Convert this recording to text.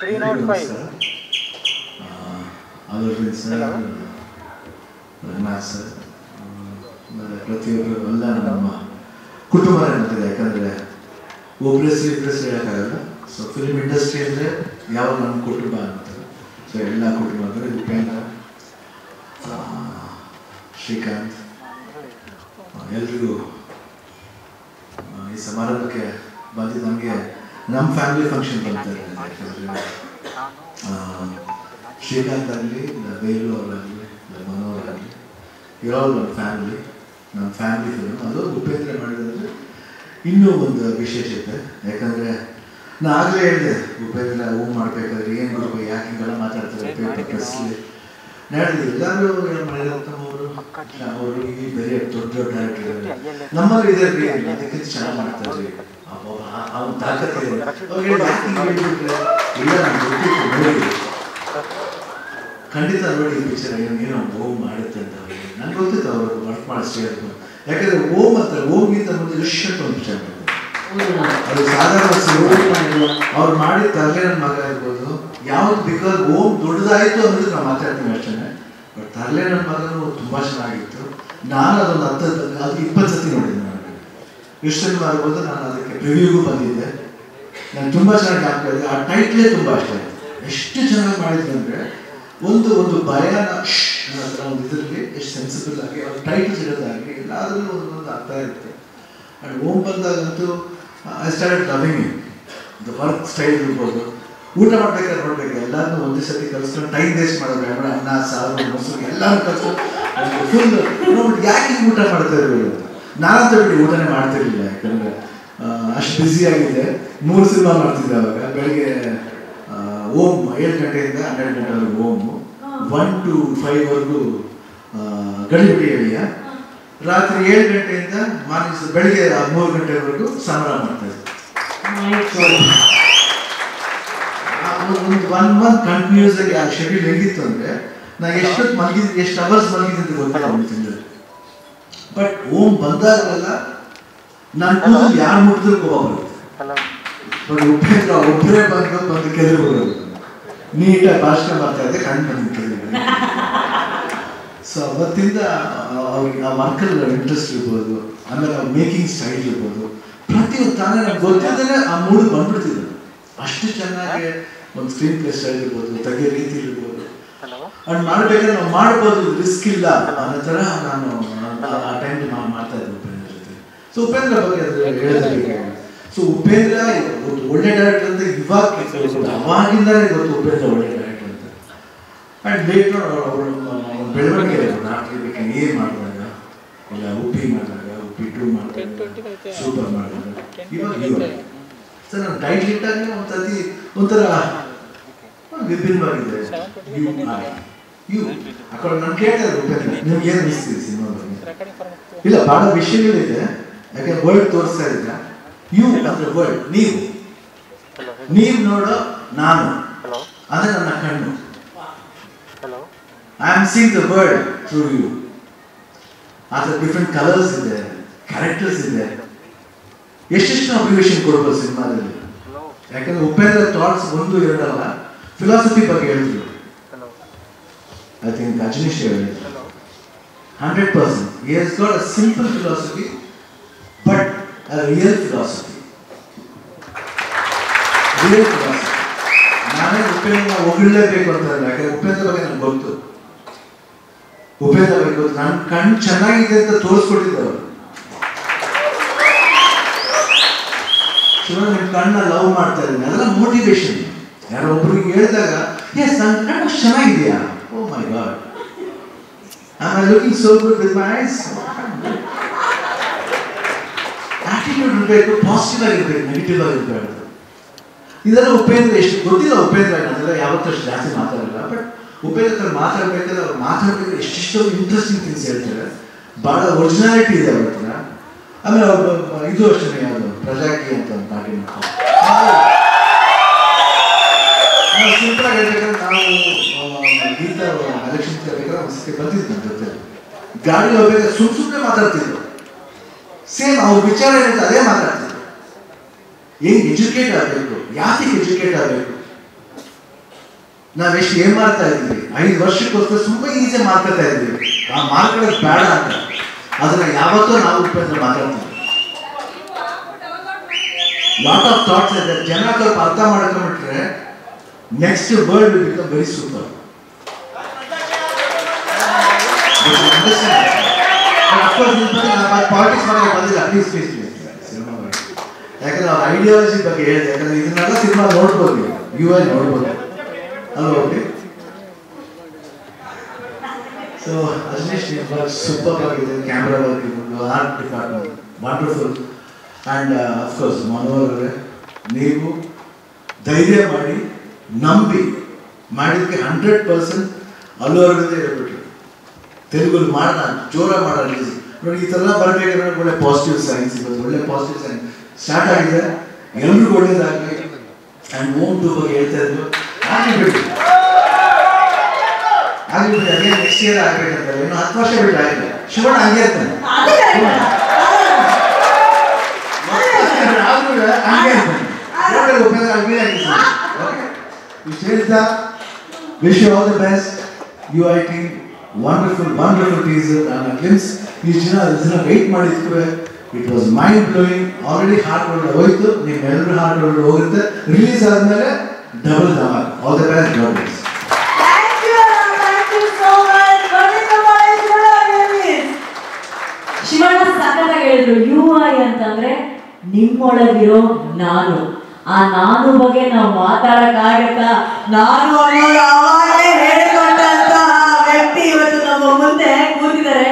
305. Alvin sir, Raghunath sir, ಪ್ರತಿಯೊಬ್ಬರು ಎಲ್ಲ ನಮ್ಮ ಕುಟುಂಬ ಅಂತಿದೆ. ಯಾಕಂದರೆ ಒಬ್ಬರೇ ಹೇಳೋಕ್ಕಾಗಲ್ಲ. ಸೊ ಫಿಲ್ಮ್ ಇಂಡಸ್ಟ್ರಿ ಅಂದರೆ ಯಾವಾಗ ನಮ್ಮ ಕುಟುಂಬ ಅಂತಾರೆ. ಸೊ ಎಲ್ಲ ಕುಟುಂಬ ಅಂದರೆ ಉಪೇಂದ್ರ, ಶ್ರೀಕಾಂತ್, ಎಲ್ರಿಗೂ ಈ ಸಮಾರಂಭಕ್ಕೆ ಬಂದಿದ್ದು ನಮಗೆ ನಮ್ಮ ಫ್ಯಾಮಿಲಿ ಫಂಕ್ಷನ್ ಬರ್ತಾರೆ. ಯಾಕಂದರೆ ಶ್ರೀಕಾಂತ್ ಆಗಲಿ, ಬೇಲು ಅವರಾಗಲಿ, ಮನೋಹರಾಗಲಿ, ಇರೋರು ನಮ್ಮ ಫ್ಯಾಮಿಲಿ ಫಿಲ್ಮ್. ಅದು ಉಪೇಂದ್ರ ಮಾಡಿದ್ರೆ ಇನ್ನೂ ಒಂದು ವಿಶೇಷತೆ. ಯಾಕಂದರೆ ನಾನು ಆಗಲೇ ಹೇಳಿದೆ, ಉಪೇಂದ್ರ ಹೂ ಮಾಡಬೇಕಾದ್ರೆ ಏನು ಮಾಡಬೇಕು, ಯಾಕೆ ಹಿಂಗೆಲ್ಲ ಮಾತಾಡ್ತಾರೆ ಪೇಪರ್ ಪ್ರೆಸ್ಲಿ ಹೇಳಿದೆ. ಎಲ್ಲರೂ ಅವರು ಈ ಬೇರೆ ದೊಡ್ಡ ಡೈರೆಕ್ಟರ್ ನಮ್ಮಲ್ಲಿ ಇದೆ ರೀ, ಅದಕ್ಕಿಂತ ಚೆನ್ನಾಗಿ ಮಾಡ್ತಾರೆ, ಅವ್ನ ತಾಕತ್ತೆ ಇಲ್ಲ. ನಾನು ಗೊತ್ತಿತ್ತು, ನೋಡಿ ಖಂಡಿತ ನೋಡಿ ಈ ಪಿಕ್ಚರ್ ಏನೋ ಓಮ್ ಮಾಡುತ್ತೆ ಅಂತ ನನಗೆ ಗೊತ್ತಿತ್ತು. ಅವರು ವರ್ಕ್ ಮಾಡಿಸ್ತಾ ಇರ್ಬೋದು. ಯಾಕಂದರೆ ಓಮ್ ಅಂತ ಓಮ್ಗಿಂತ ಮುಂದೆ ರಿಷಟ್ ಒಂದು ಪಿಕ್ಚರ್ ಮಾಡಿದ್ರು. ಅದು ಸಾಧಾರಣ ಅವ್ರು ಮಾಡಿದ ತರಲೆ ನನ್ನ ಮಗ ಇರ್ಬೋದು ಯಾವುದು. ಬಿಕಾಸ್ ಓಮ್ ದೊಡ್ಡದಾಯಿತು ಅಂದ್ರೆ ನಾವು ಮಾತಾಡ್ತೀವಿ ಅಷ್ಟೇ. ಬಟ್ ತರಲೆ ನನ್ನ ಮಗನೂ ತುಂಬ ಚೆನ್ನಾಗಿತ್ತು. ನಾನು ಅದೊಂದು 20 ಸತಿ ನೋಡಿದ್ದೆ. ನಾನು ಎಷ್ಟು ಸಿನಿಮಾ ಇರ್ಬೋದು. ನಾನು ಅದಕ್ಕೆ ರಿವ್ಯೂಗೂ ಬಂದಿದ್ದೆ. ನಾನು ತುಂಬ ಚೆನ್ನಾಗಿ ಆಗ್ತಾಯಿದ್ದೆ. ಆ ಟೈಟ್ಲೇ ತುಂಬ ಇಷ್ಟ ಆಯಿತು. ಎಷ್ಟು ಚೆನ್ನಾಗಿ ಮಾಡಿದ್ರು ಅಂದರೆ ಒಂದು ಭಯನ ಒಂದು ಇದರಲ್ಲಿ ಎಷ್ಟು ಸೆನ್ಸಿಬಲ್ ಆಗಿ ಅವ್ರ ಟೈಟಲ್ಸ್ ಇರೋದಾಗಲಿ ಎಲ್ಲಾದ್ರೂ ಒಂದೊಂದು ಅರ್ಥ ಇರುತ್ತೆ. ಆ್ಯಂಡ್ ಓಮ್ ಬಂದಾಗಂತೂ I started loving it. The work style ಇರ್ಬೋದು. ಊಟ ಮಾಡ್ಬೇಕಾದ್ರೆ ನೋಡ್ಬೇಕು, ಎಲ್ಲರೂ ಒಂದೇ ಸತಿ ಕಲಿಸ್ಕೊಂಡು ಟೈಮ್ ವೇಸ್ಟ್ ಮಾಡೋದು. ಅನ್ನ ಸಾರು ಮೊಸರು ಎಲ್ಲರೂ ಕಲಿಸ್ಕೊಂಡು ಫುಲ್ ನೋಡ್ಬಿಟ್ಟು ಯಾಕೆ ಊಟ ಮಾಡ್ತಾ ಇರಬೇಕು ಅಂತ. ನಾನಂತ ಬಿಡಿ ಊಟನೇ ಮಾಡ್ತಿರ್ಲಿಲ್ಲ. ಯಾಕಂದರೆ ಅಷ್ಟು ಬ್ಯುಸಿಯಾಗಿದೆ. 3 ಸಿನಿಮಾ ಮಾಡ್ತಿದ್ದೆ ಅವಾಗ. ಬೆಳಗ್ಗೆ ಓಮ್ 7 ಗಂಟೆಯಿಂದ 12 ಗಂಟೆವರೆಗೂ ಓಮು, 1 to 5ವರೆಗೂ ಗಡಿಬಿಡಿ ಹೇಳಿಯ, ರಾತ್ರಿ 7 ಗಂಟೆಯಿಂದ ಬೆಳಿಗ್ಗೆ 3 ಗಂಟೆವರೆಗೂ ಸಂಬಳ ಮಾಡ್ತಾರೆ. ಒಂದು 1 month ಕಂಟಿನ್ಯೂಸ್ ಆಗಿ ಆ ಶೆಡ್ಯೂಲ್ ಹೆಂಗಿತ್ತು ಅಂದರೆ ನಾನು ಎಷ್ಟೊತ್ತು ಮಲಗಿದ್ದು, ಎಷ್ಟು ಅವರ್ಸ್ ಮಲಗಿದ್ದು ಗೊತ್ತಿಲ್ಲ. ಬಟ್ ಓಮ್ ಬಂದಾಗಲೆಲ್ಲ ನಾನು ಕೂದಲು ಯಾರು ಮುಟ್ಟಿದ್ರು ಕೋಪ ಬರುತ್ತೆ. ಬಟ್ ಉಪೇಂದ್ರ ಒಬ್ಬರೇ ಬಂದು ಕೆಳಗೆ ಬರೋದು, ನೀಟಾಗಿ ಭಾಷಣ ಮಾಡ್ತಾ ಇದ್ದೆ, ಕಣ್ಣು ಬಂದಿತ್ತು. ಸೊ ಅವತ್ತಿಂದ ಅವ್ರಿಗೆ ಆ ವರ್ಕಲ್ಲಿ ಇಂಟ್ರೆಸ್ಟ್ ಇರ್ಬೋದು, ಆಮೇಲೆ ಅವ್ರ ಮೇಕಿಂಗ್ ಸ್ಟೈಲ್ ಇರ್ಬೋದು, ಪ್ರತಿಯೊಂದು ತಾನೇ ನಮ್ಗೆ ಗೊತ್ತಿದ್ದೇನೆ ಆ ಮೂಡು ಬಂದ್ಬಿಡ್ತಿದ್ರು. ಅಷ್ಟು ಚೆನ್ನಾಗಿ ಒಂದು ಸ್ಕ್ರೀನ್ ಪ್ಲೇ ಸ್ಟೈಲ್ ಇರ್ಬೋದು, ತೆಗೆಯೋ ರೀತಿ ಇರ್ಬೋದು, ಅದು ಮಾಡಬೇಕಾದ್ರೆ ನಾವು ಮಾಡ್ಬೋದು, ರಿಸ್ಕ್ ಇಲ್ಲ ಅನ್ನೋ ಥರ ನಾನು ಆ ಟೈಮ್ಲಿ ಮಾಡ್ತಾ ಇದ್ದೆ ಉಪೇಂದ್ರ ಜೊತೆ. ಸೊ ಉಪೇಂದ್ರ ಬಗ್ಗೆ ಅದು ಹೇಳೋದಕ್ಕೆ, ಸೊ ಉಪೇಂದ್ರ ಒಳ್ಳೆ ಡೈರೆಕ್ಟರ್ ಅಂತ ಇವಾಗ ಅವಾಗಿಂದಲೇ ಗೊತ್ತು ಉಪೇಂದ್ರ ಒಳ್ಳೆ ಡೈರೆಕ್ಟರ್ ಅಂತ. ಆ್ಯಂಡ್ ಲೇಟರ್ ಬೆಳವಣಿಗೆ ನಾಟಕಕ್ಕೆ ಏನು ಮಾಡಿದಾಗ, ಇಲ್ಲ ಉಪ್ಪಿ ಮಾಡಿದಾಗ, ಉಪ್ಪಿ 2 ಮಾಡಿದಾಗ, ಸೂಪರ್ ಮಾಡಿದಾಗ, ಇವಾಗ ಸರ್ ನಾನು ಟೈಟ್ಲ್ ಇಟ್ಟಾಗ ಒಂಥರ ವಿಭಿನ್ನವಾಗಿದೆ. ಆ ಕಡೆ ನಾನು ಕೇಳ್ತಾ ಇದ್ದೆ ಉಪೇಂದ್ರ, ನಿಮ್ಗೆ ಏನು ಅನಿಸ್ತೀವಿ ಸಿನಿಮಾ ಬಗ್ಗೆ? ಇಲ್ಲ, ಭಾಳ ವಿಷಯಗಳಿದೆ. ಯಾಕೆ ವರ್ಲ್ಡ್ ತೋರಿಸ್ತಾ ಇದ್ದ, ಯು ಅಂದ್ರೆ ವರ್ಲ್ಡ್, ನೀವು ನೋಡೋ ನಾನು ಅದೇ ನನ್ನ ಕಣ್ಣು. I am seeing the world through you. ಆ ಥರ ಡಿಫ್ರೆಂಟ್ ಕಲರ್ಸ್ ಇದೆ, ಕ್ಯಾರೆಕ್ಟರ್ಸ್ ಇದೆ. ಎಷ್ಟೆಷ್ಟು ಅಬ್ರಿವೇಷನ್ ಕೊಡ್ಬೋದು ಸಿನಿಮಾದಲ್ಲಿ. ಯಾಕಂದ್ರೆ ಉಪೇಂದ್ರ ಥಾಟ್ಸ್ 1, 2 ಅಲ್ಲ, ಫಿಲಾಸಫಿ ಬಗ್ಗೆ ಹೇಳಿದ್ರು. ಐ ಥಿಂಕ್ ಅಜನೀಶ್ ಹೇಳಿದ್ರು 100%. He has got a simple philosophy, but a real philosophy. ನಾನೇ ಉಪೇಂದ್ರ ಹೊಗಳಲೇಬೇಕು ಅಂತ. ಯಾಕಂದ್ರೆ ಉಪೇಂದ್ರ ಬಗ್ಗೆ ನನಗೆ ಗೊತ್ತು. ಉಪೇಂದ್ರ ಬಗ್ಗೆ ಗೊತ್ತು. ನನ್ನ ಕಣ್ಣು ಚೆನ್ನಾಗಿದೆ ಅಂತ ತೋರಿಸ್ಕೊಟ್ಟಿದ್ದವರು. ನಿಮ್ಮ ಕಣ್ಣ ಲವ್ ಮಾಡ್ತಾ ಇದ್ದೀನಿ, ಅದೆಲ್ಲ ಮೋಟಿವೇಶನ್. ಯಾರೋ ಒಬ್ರಿಗೆ ಹೇಳಿದಾಗ, ಎಸ್ ನನ್ನ ಕಣ್ಣು ಚೆನ್ನಾಗಿದೆಯಾ, oh my god, am I looking so good with my eyes? Attitude ಇರಬೇಕು, ಪಾಸಿಟಿವ್ ಆಗಿರ್ಬೇಕು, ನೆಗೆಟಿವ್ ಆಗಿರ್ಬೇಕು. ಇದೆಲ್ಲ ಉಪೇಂದ್ರ ಎಷ್ಟು ಗೊತ್ತಿಲ್ಲ. ಉಪೇಂದ್ರ ಅದೆಲ್ಲ ಯಾವತ್ತಷ್ಟು ಜಾಸ್ತಿ ಮಾತಾಡಲ್ಲ. ಬಟ್ ಉಪೇಂದ್ರ ಮಾತಾಡ್ಬೇಕಾದ್ರೆ ಅವ್ರು ಮಾತಾಡ್ಬೇಕಾದ್ರೆ ಎಷ್ಟೆಷ್ಟೋ ಇಂಟ್ರೆಸ್ಟಿಂಗ್ ಥಿಂಗ್ಸ್ ಹೇಳ್ತಾರೆ. ಭಾಳ ಒರಿಜಿನಾಲಿಟಿ ಇದೆ ಅವ್ರ ಹತ್ರ. ಆಮೇಲೆ ಅವ್ರು ಇದು ಅಷ್ಟೇ, ಯಾವುದು ಪ್ರಜಾಕಿ ಅಂತ ಒಂದು ಪಾರ್ಟಿ ಮಾಡ್ತಾರೆ. ನಾವು ಸಿಂಪಲ್ ಆಗಿ ಹೇಳ್ಬೇಕಂದ್ರೆ, ನಾವು ಗೀತಾ ಎಲೆಕ್ಷನ್ ಬೇಕಾದ್ರೆ ಒಂದ್ಸತಿ ಬರ್ತಿದ್ದು ನನ್ನ ಜೊತೆ ಗಾಡಿ ಹೋಗ್ಬೇಕಾದ್ರೆ ಸುಮ್ಮನೆ ಮಾತಾಡ್ತಿದ್ರು. ಸೇಮ್ ಅವ್ರ ವಿಚಾರ ಏನಿದೆ ಅದೇ ಮಾತಾಡ್ತಿದ್ರು. ಹೆಂಗೆ ಎಜುಕೇಟ್ ಆಗಬೇಕು, ಯಾಕೆ ಎಜುಕೇಟ್ ಆಗಬೇಕು, ನಾವೆಷ್ಟು ಏನ್ ಮಾಡ್ತಾ ಇದ್ವಿ, 5 ವರ್ಷಕ್ಕೋಸ್ಕರ ತುಂಬಾ ಈಸಿ ಮಾರ್ಕೊತಾ ಇದ್ವಿ. ಆ ಮಾರ್ಕೊಳ್ಳೋದು ಬೇಡ ಅಂತ ಅದನ್ನ ಯಾವತ್ತೂ ನಾವು ಉಪೇಂದ್ರ ಮಾತಾಡ್ತೀವಿ. ಲಾಟ್ ಆಫ್ ಥಾಟ್ಸ್ ಇದೆ. ಜನ ಸ್ವಲ್ಪ ಅರ್ಥ ಮಾಡ್ಕೊಂಡ್ಬಿಟ್ರೆ next world will become very super. Politics ಬಗ್ಗೆ ಬಂದಿಲ್ಲ, ಪ್ಲೀಸ್ ಪ್ಲೀಸ್ ಪ್ಲೀಸ್ ಸಿನಿಮಾ ಬಗ್ಗೆ. ಯಾಕಂದ್ರೆ ಅವ್ರ ಐಡಿಯಾಲಜಿ ಬಗ್ಗೆ ಹೇಳಿದೆ. ಯಾಕಂದ್ರೆ ಇದನ್ನೆಲ್ಲ ಸಿನಿಮಾ ನೋಡ್ಬೋದು, UI ನೋಡ್ಬೋದು ಅಲ್ವಾ? ಓಕೆ. ಸೊ ಅಜನೀಶ್ ಸೂಪರ್ ಆಗಿದೆ, ಕ್ಯಾಮ್ರಾ ವರ್ಕ್ ಇರ್ಬೋದು, art department wonderful. And of course Manohar, ನೀವು ಧೈರ್ಯ ಮಾಡಿ ನಂಬಿ ಮಾಡಿದ್ದಕ್ಕೆ 100% ಅಲ್ಲೂ ಅರವಿಂದ ಹೇಳ್ಬಿಟ್ರು. ತೆಲುಗಲ್ಲಿ ಮಾಡೋಣ, ಜೋರ ಮಾಡೋಣ ನೋಡಿ. ಈ ಥರ ಬರಬೇಕಾದ್ರೆ ಒಳ್ಳೆ ಪಾಸಿಟಿವ್ ಸೈನ್ಸ್ ಇವತ್ತು, ಒಳ್ಳೆ ಪಾಸಿಟಿವ್ ಸೈನ್ಸ್ ಸ್ಟಾರ್ಟ್ ಆಗಿದೆ. ಎಲ್ರಿಗೂ ಒಳ್ಳೇದಾಗಲಿ. ಆ್ಯಂಡ್ ಓಮ್ 2 ಬಗ್ಗೆ ಹೇಳ್ತಾ ಇದ್ರು, ಆಗಿಬಿಟ್ಟು ಅದೇ ನೆಕ್ಸ್ಟ್ ಇಯರ್ ಆಗ್ಬೇಕಂತಾರೆ. ಇನ್ನು 10 ವರ್ಷ ಬಿಟ್ಟು ಆಗಿದೆ. ಶಿವಣ್ಣ ಹಂಗೆ ಇರ್ತಾನೆ, ಹಂಗೆ ಇರ್ತಾನೆ. ಉಪೇಂದ್ರ ಇಷ್ಟು ಹೇಳ್ತಾ wish you all the best. UI team, wonderful teaser and a glimpse. ಇಷ್ಟು ದಿನ ವೆಯ್ಟ್ ಮಾಡಿದ್ವಿ. It was mind blowing. Already heart ಒಳಗೆ ಹೋಯ್ತು, ನಿಮ್ಮೆಲ್ಲರೂ ಹಾರ್ಟ್ ಒಳಗೆ ಹೋಗುತ್ತೆ. ರಿಲೀಸ್ ಆದ್ಮೇಲೆ ಡಬಲ್ ಧಮಾಲ್. All the best. God bless. Shivanna ಸಖತ್ತಾಗಿ ಹೇಳಿದ್ರು. UI ಅಂತಂದ್ರೆ ನಿಮ್ಮೊಳಗಿರೋ ನಾನು. ಆ ನಾನು ಬಗ್ಗೆ ನಾವು ಮಾತಾಡಕ್ಕಾಗತ್ತಾ? ನಾನು ಅನ್ನೋದು ಅವಾಗಲೇ ಹೇಳಿಕೊಂಡಂತಹ ವ್ಯಕ್ತಿ ಇವತ್ತು ನಮ್ಮ ಮುಂದೆ ಕೂತಿದ್ದಾರೆ.